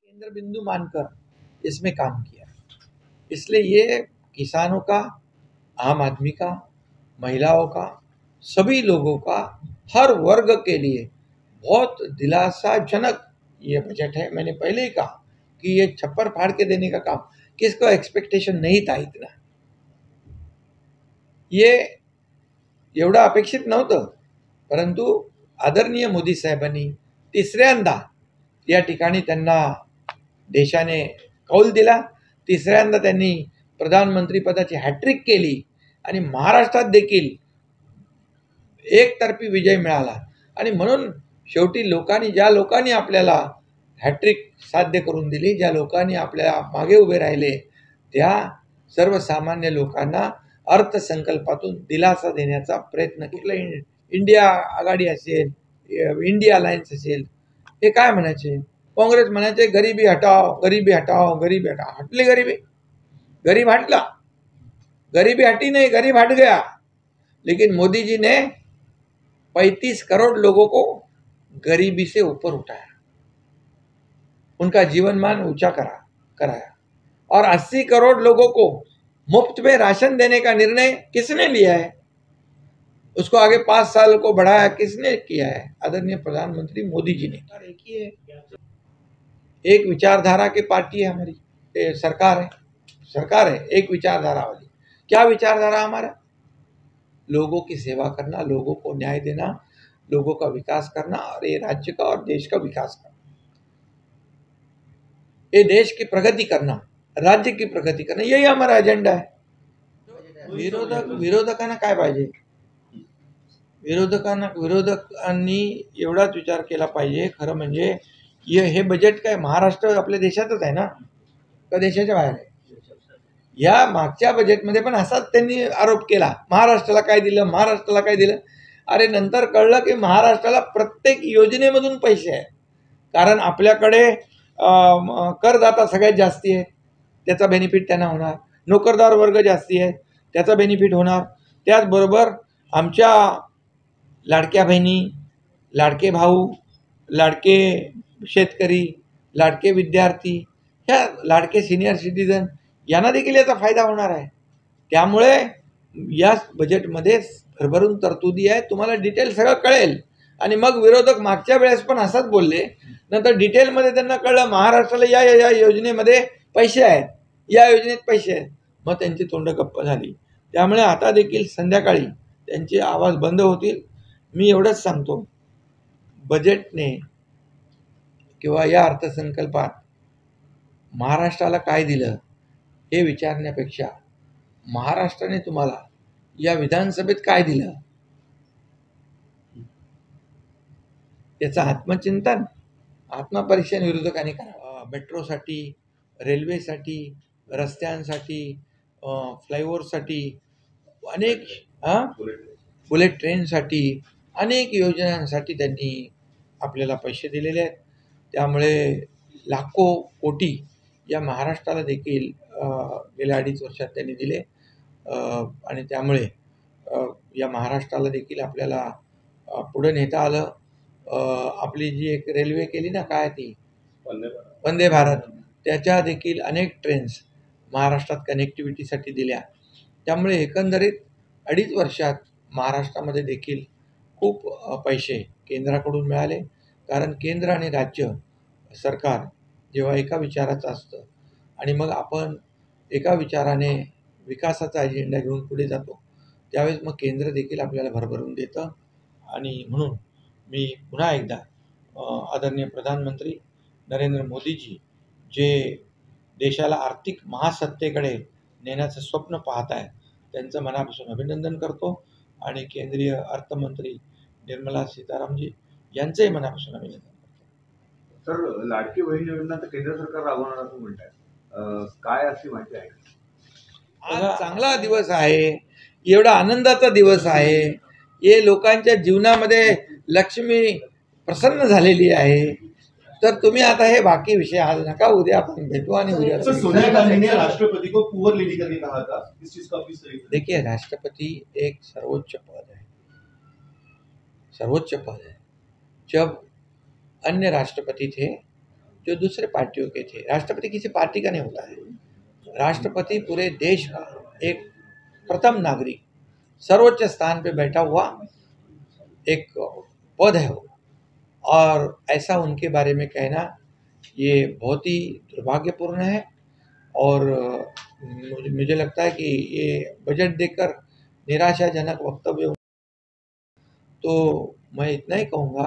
केंद्र बिंदु मानकर इसमें काम किया। इसलिए ये किसानों का, आम आदमी का, महिलाओं का, सभी लोगों का, हर वर्ग के लिए बहुत दिलासाजनक ये बजट है। मैंने पहले ही कहा कि ये छप्पर फाड़ के देने का काम किसको एक्सपेक्टेशन नहीं था इतना, ये एवढं अपेक्षित नव्हतं, परंतु आदरणीय मोदी साहेबांनी तिसऱ्यांदा या ठिकाणी त्यांना देशाने कौल दिला। तिसऱ्यांदा त्यांनी प्रधानमंत्री पदाची हॅट्रिक केली आणि महाराष्ट्रात देखील एकतर्फी विजय मिळाला। आणि म्हणून शेवटी ज्या लोकांनी आपल्याला हॅट्रिक साध्य करून दिली, ज्या लोकांनी आपल्या मागे उभे राहिले, त्या सर्वसामान्य लोकांना अर्थसंकल्पातून दिलासा देण्याचा प्रयत्न केला। इंडिया आघाडी असेल, इंडिया अलायन्स असेल, हे काय म्हणायचे? कांग्रेस म्हणायचे गरीबी हटाओ, गरीबी हटाओ, गरीबी हटाओ। हटली गरीबी, गरीब हटला, गरीबी हटी नहीं, गरीब हट गया। लेकिन मोदी जी ने 35 करोड़ लोगों को गरीबी से ऊपर उठाया, उनका जीवन मान ऊंचा कराया और 80 करोड़ लोगों को मुफ्त में राशन देने का निर्णय किसने लिया है? उसको आगे 5 साल को बढ़ाया किसने किया है? आदरणीय प्रधानमंत्री मोदी जी ने। एक ही है, एक विचारधारा की पार्टी है हमारी, सरकार है एक विचारधारा वाली। क्या विचारधारा हमारा? लोगों की सेवा करना, लोगों को न्याय देना, लोगों का विकास करना और ये राज्य का और देश का विकास करना, ये देश की प्रगति करना, राज्य की प्रगति करना, यही हमारा एजेंडा है। विरोधकांना काय पाहिजे? विरोधकांनी एवढाच विचार केला पाहिजे, खरं म्हणजे हे बजेट काय महाराष्ट्र आपल्या देशातच आहे ना, का देशाच्या बाहेर आहे? या मागच्या बजेटमध्ये पण असाच त्यांनी आरोप केला, महाराष्ट्राला काय दिलं, महाराष्ट्राला काय दिलं। अरे नंतर कळलं की महाराष्ट्राला प्रत्येक योजनेमधून पैसे आहेत, कारण आपल्याकडे करदाता सगळ्यात जास्ती आहे, त्याचा बेनिफिट त्यांना होणार। नोकरदार वर्ग जास्ती आहे, त्याचा बेनिफिट होणार। त्याचबरोबर आमच्या लाडक्या बहिणी, लाडके भाऊ, लाडके शेतकरी, लाडके विद्यार्थी, ह्या लाडके सिनियर सिटीजन यांना देखील याचा फायदा होणार आहे। त्यामुळे या बजेटमध्ये भरभरून तरतुदी आहे, तुम्हाला डिटेल सगळं कळेल। आणि मग विरोधक मागच्या वेळेस पण असंच बोलले, नंतर डिटेलमध्ये त्यांना कळलं महाराष्ट्राला या योजनेमध्ये पैसे आहेत, या योजनेत पैसे आहेत, मग त्यांची तोंड गप्प झाली। त्यामुळे आता देखील संध्याकाळी त्यांचे आवाज बंद होतील। मी एवढंच सांगतो, बजेटने किंवा या अर्थसंकल्पात महाराष्ट्राला काय दिलं हे विचारण्यापेक्षा महाराष्ट्राने तुम्हाला या विधानसभेत काय दिलं याचं आत्मचिंतन, आत्मपरीक्षण विरोधकांनी करावं। मेट्रोसाठी, रेल्वेसाठी, रस्त्यांसाठी, फ्लायओव्हरसाठी, अनेक बुलेट ट्रेनसाठी, अनेक योजनांसाठी त्यांनी आपल्याला पैसे दिलेले आहेत। त्यामुळे लाखो कोटी या महाराष्ट्राला देखील गेल्या 2.5 वर्षात त्यांनी दिले आणि त्यामुळे या महाराष्ट्राला देखील आपल्याला पुढे नेता आलं। आपली जी एक रेल्वे केली ना, काय ती वंदे भारत, त्याच्या देखील अनेक ट्रेन्स महाराष्ट्रात कनेक्टिव्हिटीसाठी दिल्या। त्यामुळे एकंदरीत 2.5 वर्षात महाराष्ट्रामध्ये देखील खूप पैसे केंद्राकडून मिळाले, कारण केंद्र आणि राज्य सरकार जेव्हा एका विचाराचं असतं आणि मग आपण एका विचाराने विकासाचा अजेंडा घेऊन पुढे जातो, त्यावेळेस मग केंद्र देखील आपल्याला भरभरून देतं। आणि म्हणून मी पुन्हा एकदा आदरणीय प्रधानमंत्री नरेंद्र मोदीजी जे देशाला आर्थिक महासत्तेकडे नेण्याचं स्वप्न पाहत आहेत, त्यांचं मनापासून अभिनंदन करतो आणि केंद्रीय अर्थमंत्री निर्मला सीतारामजी यांचंही मनापासून अभिनंदन करतो। सर, लाडकी बहीण योजना तर केंद्र सरकार राबवणार असं म्हणतात, काय अशी माहिती आहे? आज चांगला दिवस आहे, एवढा आनंदाचा दिवस आहे, हे लोकांच्या जीवनामध्ये लक्ष्मी प्रसन्न झालेली आहे। तर तुम्ही आता हे बाकी विषय आज नका, उद्या आपण भेटू आणि उद्या सोनिया गांधी ने राष्ट्रपति को पुअर लेडी करके कहा था, इस चीज का प्लीज सही। देखिए, राष्ट्रपति एक सर्वोच्च पद है, सर्वोच्च पद है। जब अन्य राष्ट्रपति थे जो दूसरे पार्टियों के थे। राष्ट्रपति किसी पार्टी का नहीं होता है, राष्ट्रपति पूरे देश का एक प्रथम नागरिक, सर्वोच्च स्थान पे बैठा हुआ एक पद है वो। और ऐसा उनके बारे में कहना ये बहुत ही दुर्भाग्यपूर्ण है। और मुझे लगता है कि ये बजट देकर निराशाजनक वक्तव्य। तो मैं इतना ही कहूँगा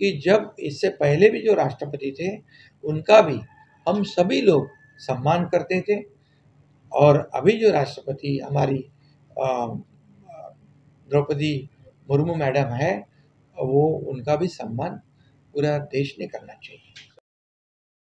कि जब इससे पहले भी जो राष्ट्रपति थे उनका भी हम सभी लोग सम्मान करते थे, और अभी जो राष्ट्रपति हमारी द्रौपदी मुर्मू मैडम है, वो उनका भी सम्मान पूरा देश ने करना चाहिए।